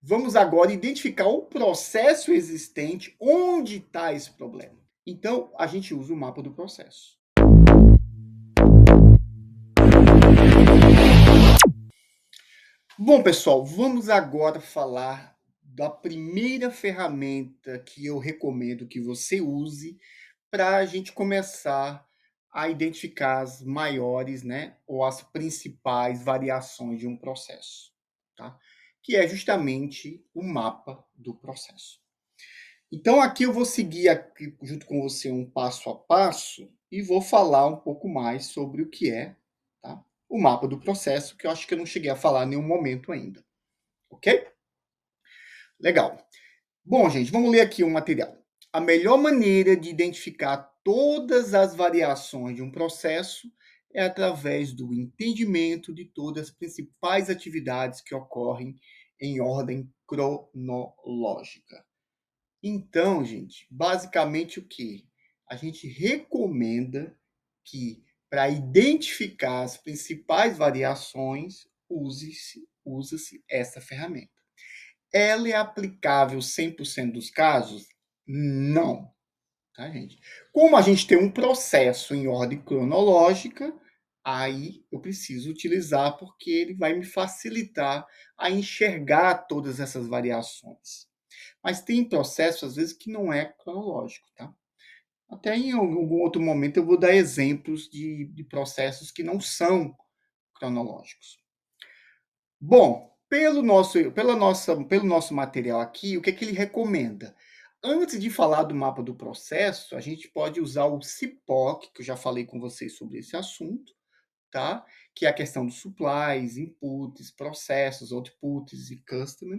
Vamos agora identificar o processo existente onde está esse problema. Então, a gente usa o mapa do processo. Bom, pessoal, vamos agora falar da primeira ferramenta que eu recomendo que você use para a gente começar a identificar as maiores, né, ou as principais variações de um processo, tá? Que é justamente o mapa do processo. Então, aqui eu vou seguir aqui, junto com você um passo a passo e vou falar um pouco mais sobre o que é, tá? O mapa do processo, que eu acho que eu não cheguei a falar em nenhum momento ainda, ok? Legal. Bom, gente, vamos ler aqui o material. A melhor maneira de identificar todas as variações de um processo é através do entendimento de todas as principais atividades que ocorrem em ordem cronológica. Então, gente, basicamente o que? A gente recomenda que, para identificar as principais variações, usa-se essa ferramenta. Ela é aplicável 100% dos casos? Não, tá, gente? Como a gente tem um processo em ordem cronológica, aí eu preciso utilizar porque ele vai me facilitar a enxergar todas essas variações. Mas tem processo, às vezes, que não é cronológico, tá? Até em algum outro momento eu vou dar exemplos de processos que não são cronológicos. Bom, pelo nosso material aqui, o que, é que ele recomenda? Antes de falar do mapa do processo, a gente pode usar o CIPOC, que eu já falei com vocês sobre esse assunto, tá? Que é a questão dos supplies, inputs, processos, outputs e customer,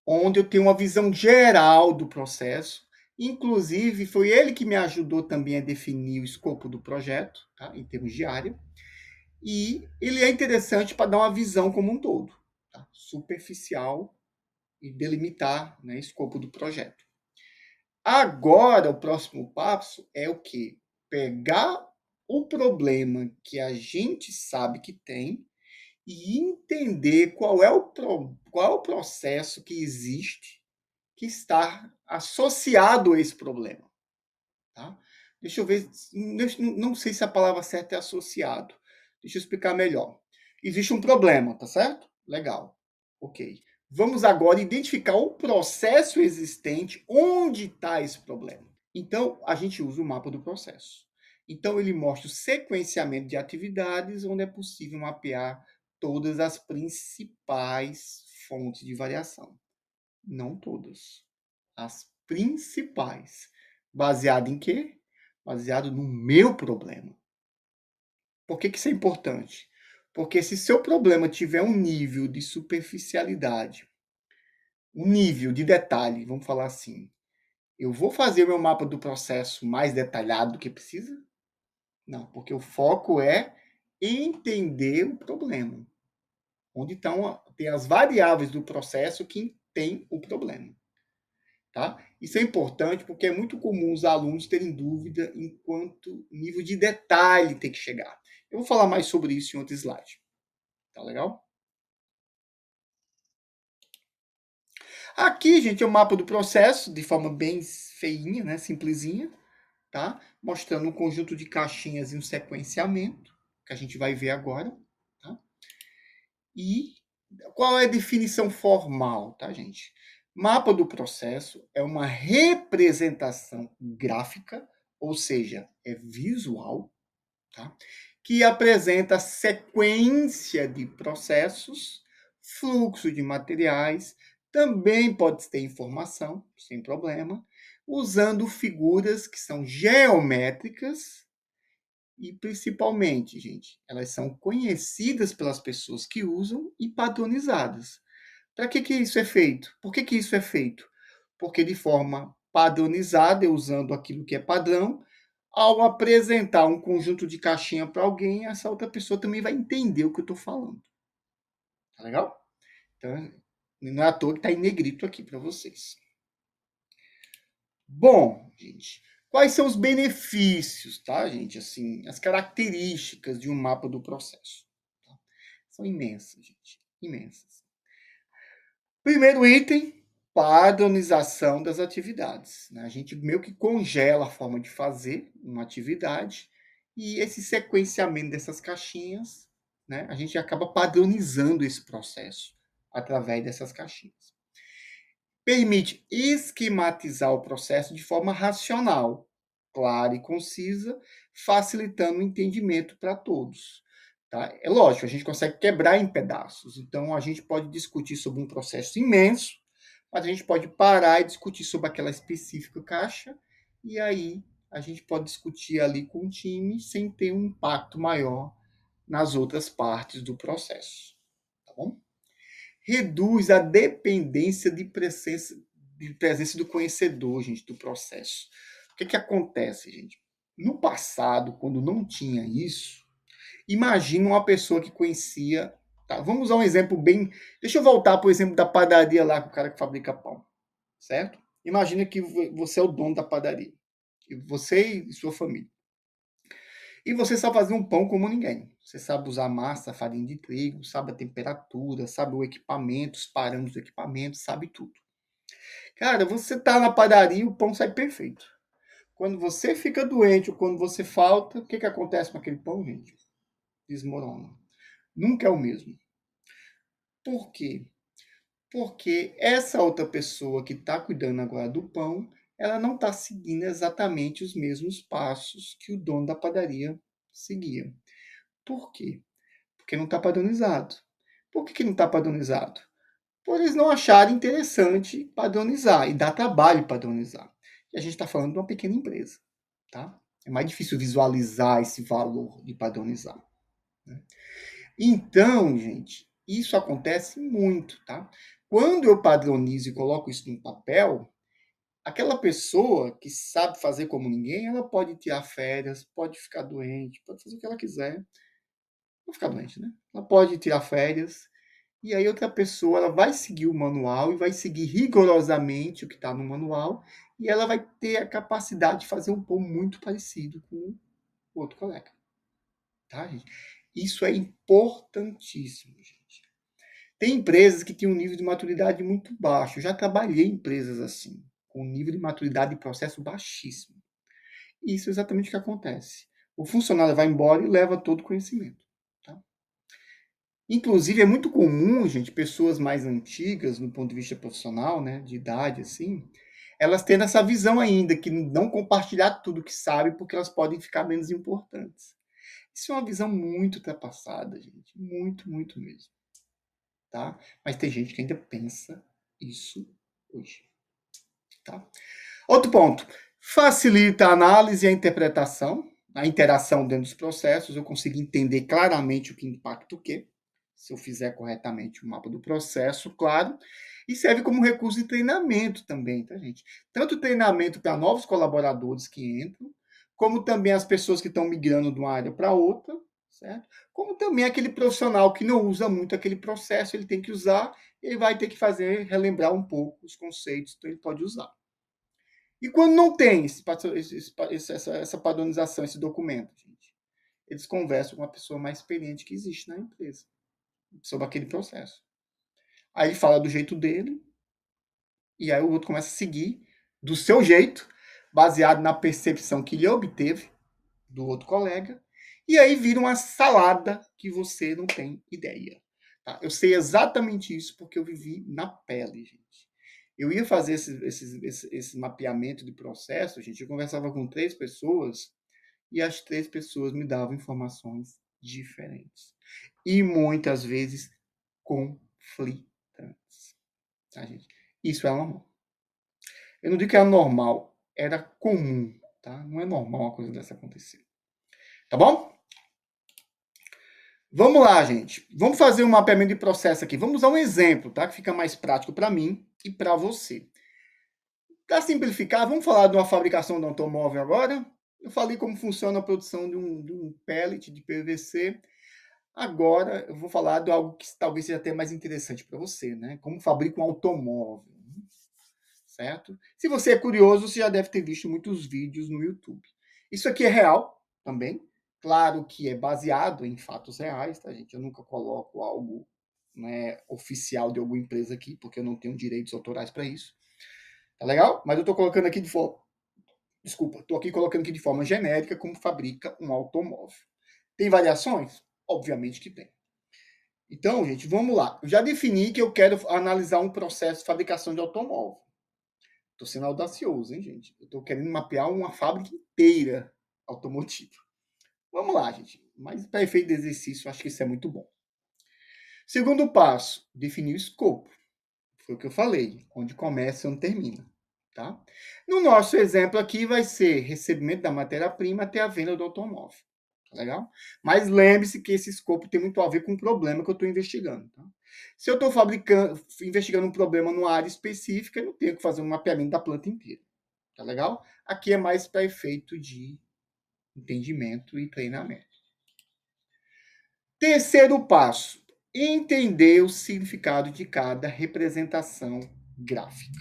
onde eu tenho uma visão geral do processo. Inclusive, foi ele que me ajudou também a definir o escopo do projeto, tá? Em termos de área. E ele é interessante para dar uma visão como um todo, tá? Superficial e delimitar, né, o escopo do projeto. Agora, o próximo passo é o quê? Pegar o problema que a gente sabe que tem e entender qual é o processo que existe que está associado a esse problema. Tá? Deixa eu ver, não sei se a palavra certa é associado. Deixa eu explicar melhor. Existe um problema, tá certo? Legal. Ok. Vamos agora identificar o processo existente onde está esse problema. Então, a gente usa o mapa do processo. Então, ele mostra o sequenciamento de atividades onde é possível mapear todas as principais fontes de variação. Não todas. As principais. Baseado em quê? Baseado no meu problema. Por que isso é importante? Porque se seu problema tiver um nível de superficialidade, um nível de detalhe, vamos falar assim, eu vou fazer meu mapa do processo mais detalhado do que precisa? Não, porque o foco é entender o problema. Onde estão tem as variáveis do processo que tem o problema. Tá? Isso é importante porque é muito comum os alunos terem dúvida em quanto nível de detalhe tem que chegar. Eu vou falar mais sobre isso em outro slide. Tá legal? Aqui, gente, é o mapa do processo, de forma bem feinha, né? Simplesinha, tá? Mostrando um conjunto de caixinhas e um sequenciamento, que a gente vai ver agora, tá? E qual é a definição formal, tá, gente? Mapa do processo é uma representação gráfica, ou seja, é visual, tá? Que apresenta sequência de processos, fluxo de materiais, também pode ter informação, sem problema, usando figuras que são geométricas e principalmente, gente, elas são conhecidas pelas pessoas que usam e padronizadas. Para que isso é feito? Por que isso é feito? Porque de forma padronizada, eu usando aquilo que é padrão, ao apresentar um conjunto de caixinha para alguém, essa outra pessoa também vai entender o que eu estou falando. Tá legal? Então, não é à toa que está em negrito aqui para vocês. Bom, gente, quais são os benefícios, tá, gente? Assim, as características de um mapa do processo. Tá? São imensas, gente. Imensas. Primeiro item, padronização das atividades, né? A gente meio que congela a forma de fazer uma atividade e esse sequenciamento dessas caixinhas, né? A gente acaba padronizando esse processo através dessas caixinhas. Permite esquematizar o processo de forma racional, clara e concisa, facilitando o entendimento para todos. Tá? É lógico, a gente consegue quebrar em pedaços. Então, a gente pode discutir sobre um processo imenso, mas a gente pode parar e discutir sobre aquela específica caixa, e aí a gente pode discutir ali com o time sem ter um impacto maior nas outras partes do processo. Tá bom? Reduz a dependência de presença do conhecedor, gente, do processo. O que acontece, gente? No passado, quando não tinha isso, imagina uma pessoa que conhecia. Tá, vamos usar um exemplo bem. Deixa eu voltar para o exemplo da padaria lá, com o cara que fabrica pão, certo? Imagina que você é o dono da padaria. E você e sua família. E você sabe fazer um pão como ninguém. Você sabe usar massa, farinha de trigo, sabe a temperatura, sabe o equipamento, os parâmetros do equipamento, sabe tudo. Cara, você tá na padaria e o pão sai perfeito. Quando você fica doente ou quando você falta, o que, que acontece com aquele pão, gente? Desmorona. Nunca é o mesmo. Por quê? Porque essa outra pessoa que está cuidando agora do pão, ela não está seguindo exatamente os mesmos passos que o dono da padaria seguia. Por quê? Porque não está padronizado. Por que não está padronizado? Por eles não acharem interessante padronizar e dá trabalho padronizar. E a gente está falando de uma pequena empresa, tá? É mais difícil visualizar esse valor de padronizar. Né? Então, gente, isso acontece muito, tá? Quando eu padronizo e coloco isso no papel, aquela pessoa que sabe fazer como ninguém, ela pode tirar férias, pode ficar doente, pode fazer o que ela quiser. Não ficar doente, né? Ela pode tirar férias. E aí outra pessoa ela vai seguir o manual e vai seguir rigorosamente o que está no manual e ela vai ter a capacidade de fazer um pão muito parecido com o outro colega. Tá, gente? Isso é importantíssimo, gente. Tem empresas que têm um nível de maturidade muito baixo. Eu já trabalhei em empresas assim, com um nível de maturidade de processo baixíssimo. E isso é exatamente o que acontece. O funcionário vai embora e leva todo o conhecimento. Tá? Inclusive, é muito comum, gente, pessoas mais antigas, no ponto de vista profissional, né, de idade, assim, elas tendo essa visão ainda, que não compartilhar tudo que sabe, porque elas podem ficar menos importantes. Isso é uma visão muito ultrapassada, gente. Muito, muito mesmo. Tá? Mas tem gente que ainda pensa isso hoje. Tá? Outro ponto. Facilita a análise e a interpretação, a interação dentro dos processos. Eu consigo entender claramente o que impacta o quê, se eu fizer corretamente o mapa do processo, claro. E serve como recurso de treinamento também, tá, gente? Tanto treinamento para novos colaboradores que entram, como também as pessoas que estão migrando de uma área para outra, certo? Como também aquele profissional que não usa muito aquele processo, ele tem que usar, ele vai ter que fazer, relembrar um pouco os conceitos, então ele pode usar. E quando não tem essa padronização, esse documento, gente, eles conversam com uma pessoa mais experiente que existe na empresa sobre aquele processo. Aí ele fala do jeito dele, e aí o outro começa a seguir do seu jeito, baseado na percepção que ele obteve do outro colega, e aí vira uma salada que você não tem ideia. Tá? Eu sei exatamente isso porque eu vivi na pele, gente. Eu ia fazer esse mapeamento de processo, gente, eu conversava com 3 pessoas e as 3 pessoas me davam informações diferentes. E muitas vezes conflitantes. Tá, gente? Isso é normal. Eu não digo que era normal, era comum. Tá? Não é normal uma coisa dessa acontecer. Tá bom? Vamos lá, gente. Vamos fazer um mapeamento de processo aqui. Vamos usar um exemplo, tá? Que fica mais prático para mim e para você. Para simplificar, vamos falar de uma fabricação de um automóvel agora. Eu falei como funciona a produção de um pellet de PVC. Agora eu vou falar de algo que talvez seja até mais interessante para você, né? Como fabrica um automóvel, certo? Se você é curioso, você já deve ter visto muitos vídeos no YouTube. Isso aqui é real também. Claro que é baseado em fatos reais, tá, gente? Eu nunca coloco algo não é oficial de alguma empresa aqui, porque eu não tenho direitos autorais para isso. Tá legal? Mas eu estou colocando aqui de forma. Desculpa, estou aqui colocando aqui de forma genérica como fabrica um automóvel. Tem variações? Obviamente que tem. Então, gente, vamos lá. Eu já defini que eu quero analisar um processo de fabricação de automóvel. Estou sendo audacioso, hein, gente? Eu estou querendo mapear uma fábrica inteira automotiva. Vamos lá, gente. Mas para efeito de exercício, acho que isso é muito bom. Segundo passo, definir o escopo. Foi o que eu falei, onde começa e onde termina. Tá? No nosso exemplo aqui vai ser recebimento da matéria-prima até a venda do automóvel. Tá legal? Mas lembre-se que esse escopo tem muito a ver com o problema que eu estou investigando. Tá? Se eu estou investigando um problema numa área específica, eu não tenho que fazer um mapeamento da planta inteira. Tá legal? Aqui é mais para efeito de entendimento e treinamento. Terceiro passo, entender o significado de cada representação gráfica.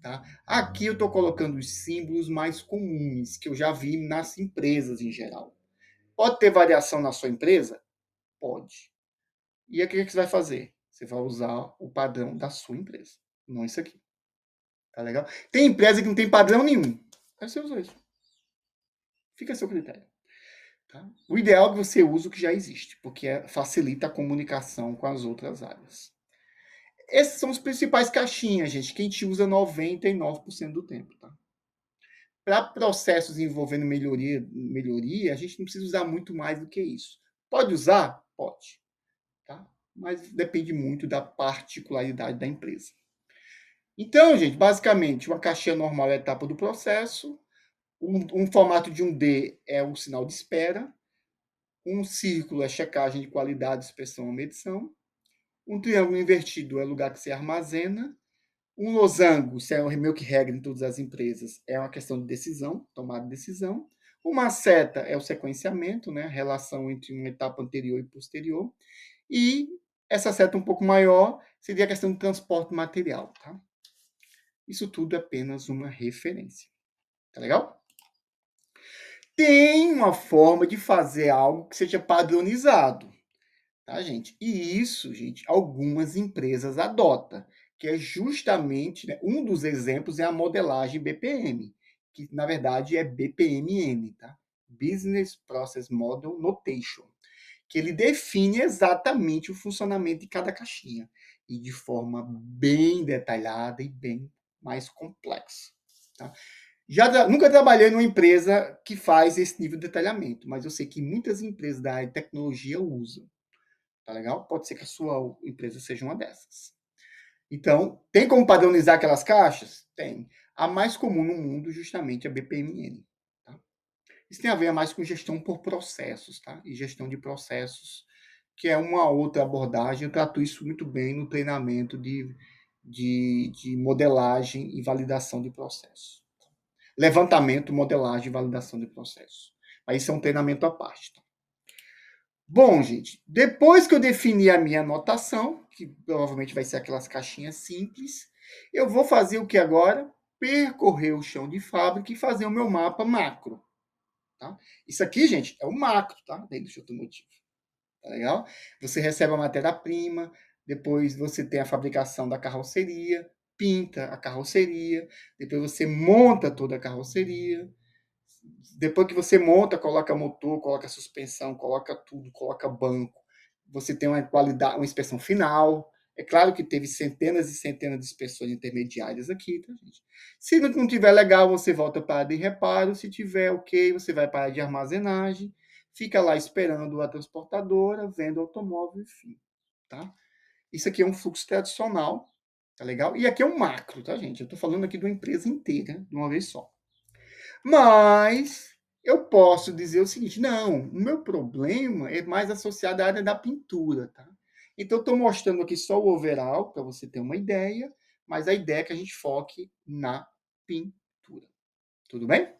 Tá? Aqui eu estou colocando os símbolos mais comuns que eu já vi nas empresas em geral. Pode ter variação na sua empresa? Pode. E aí o que você vai fazer? Você vai usar o padrão da sua empresa, não isso aqui. Tá legal? Tem empresa que não tem padrão nenhum. Aí você usa isso. Fica a seu critério. Tá? O ideal é que você use o que já existe, porque facilita a comunicação com as outras áreas. Esses são os principais caixinhas, gente, que a gente usa 99% do tempo. Tá? Para processos envolvendo melhoria, a gente não precisa usar muito mais do que isso. Pode usar? Pode. Tá? Mas depende muito da particularidade da empresa. Então, gente, basicamente, uma caixinha normal é a etapa do processo, um formato de um D é o sinal de espera, um círculo é checagem de qualidade, inspeção ou medição, um triângulo invertido é o lugar que se armazena, um losango, isso é meio que regra em todas as empresas, é uma questão de decisão, tomada de decisão. Uma seta é o sequenciamento, né, a relação entre uma etapa anterior e posterior. E essa seta um pouco maior seria a questão do transporte material. Tá? Isso tudo é apenas uma referência. Tá legal? Tem uma forma de fazer algo que seja padronizado. Tá, gente? E isso, gente, algumas empresas adotam, que é justamente, né, um dos exemplos é a modelagem BPM, que na verdade é BPMN, tá? Business Process Model Notation, que ele define exatamente o funcionamento de cada caixinha e de forma bem detalhada e bem mais complexa. Tá? Nunca trabalhei numa empresa que faz esse nível de detalhamento, mas eu sei que muitas empresas da área de tecnologia usam. Tá legal? Pode ser que a sua empresa seja uma dessas. Então, tem como padronizar aquelas caixas? Tem. A mais comum no mundo, justamente, é a BPMN. Tá? Isso tem a ver mais com gestão por processos, tá? E gestão de processos, que é uma outra abordagem. Eu trato isso muito bem no treinamento de modelagem e validação de processos. Levantamento, modelagem e validação de processos. Mas isso é um treinamento à parte. Tá? Bom, gente, depois que eu definir a minha anotação, que provavelmente vai ser aquelas caixinhas simples, eu vou fazer o que agora? Percorrer o chão de fábrica e fazer o meu mapa macro. Tá? Isso aqui, gente, é o macro, tá? Da indústria automotiva. Tá legal? Você recebe a matéria-prima, depois você tem a fabricação da carroceria, pinta a carroceria, depois você monta toda a carroceria, depois que você monta, coloca motor, coloca suspensão, coloca tudo, coloca banco, você tem uma qualidade, uma inspeção final. É claro que teve centenas e centenas de inspeções intermediárias aqui, tá, gente? Se não tiver legal, você volta para a área de reparo. Se tiver ok, você vai para a área de armazenagem, fica lá esperando a transportadora, vendo o automóvel, enfim, tá? Isso aqui é um fluxo tradicional, tá legal? E aqui é um macro, tá, gente? Eu estou falando aqui de uma empresa inteira, de uma vez só. Mas eu posso dizer o seguinte: não, o meu problema é mais associado à área da pintura, tá? Então, eu estou mostrando aqui só o overall, para você ter uma ideia, mas a ideia é que a gente foque na pintura. Tudo bem?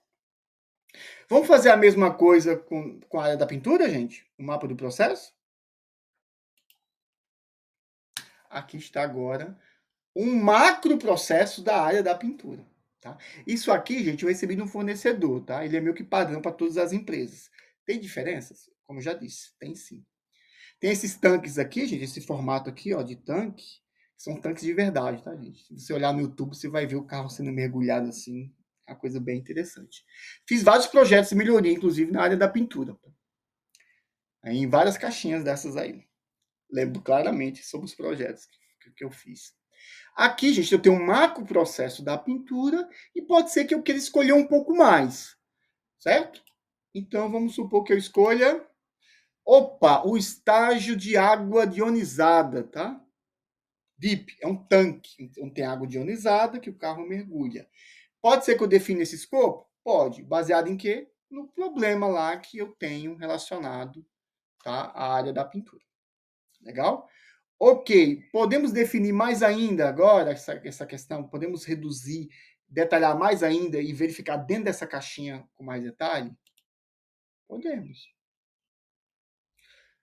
Vamos fazer a mesma coisa com a área da pintura, gente? O mapa do processo? Aqui está agora um macro processo da área da pintura. Tá? Isso aqui, gente, eu recebi de um fornecedor, tá? Ele é meio que padrão para todas as empresas. Tem diferenças? Como eu já disse, tem sim. Tem esses tanques aqui, gente, esse formato aqui, ó, de tanque, são tanques de verdade, tá, gente? Se você olhar no YouTube, você vai ver o carro sendo mergulhado assim, é uma coisa bem interessante. Fiz vários projetos de melhoria, inclusive na área da pintura, aí, em várias caixinhas dessas aí. Lembro claramente sobre os projetos que eu fiz. Aqui, gente, eu tenho um macro processo da pintura e pode ser que eu queira escolher um pouco mais, certo? Então, vamos supor que eu escolha, opa, o estágio de água ionizada, tá? DEEP, é um tanque, então tem água ionizada que o carro mergulha. Pode ser que eu defina esse escopo? Pode. Baseado em quê? No problema lá que eu tenho relacionado, tá, à área da pintura. Legal? Ok, podemos definir mais ainda agora essa questão? Podemos reduzir, detalhar mais ainda e verificar dentro dessa caixinha com mais detalhe? Podemos,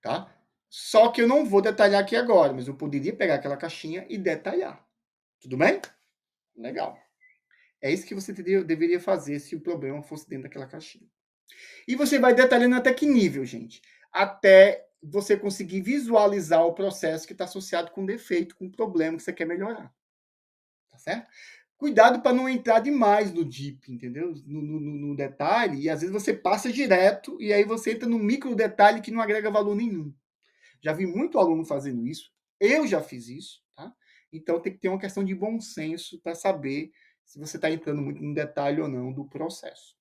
tá? Só que eu não vou detalhar aqui agora, mas eu poderia pegar aquela caixinha e detalhar. Tudo bem? Legal. É isso que você deveria fazer se o problema fosse dentro daquela caixinha. E você vai detalhando até que nível, gente? Até você conseguir visualizar o processo que está associado com defeito, com problema que você quer melhorar. Tá certo? Cuidado para não entrar demais no deep, entendeu? No detalhe, e às vezes você passa direto e aí você entra no micro detalhe que não agrega valor nenhum. Já vi muito aluno fazendo isso, eu já fiz isso, tá? Então tem que ter uma questão de bom senso para saber se você está entrando muito no detalhe ou não do processo.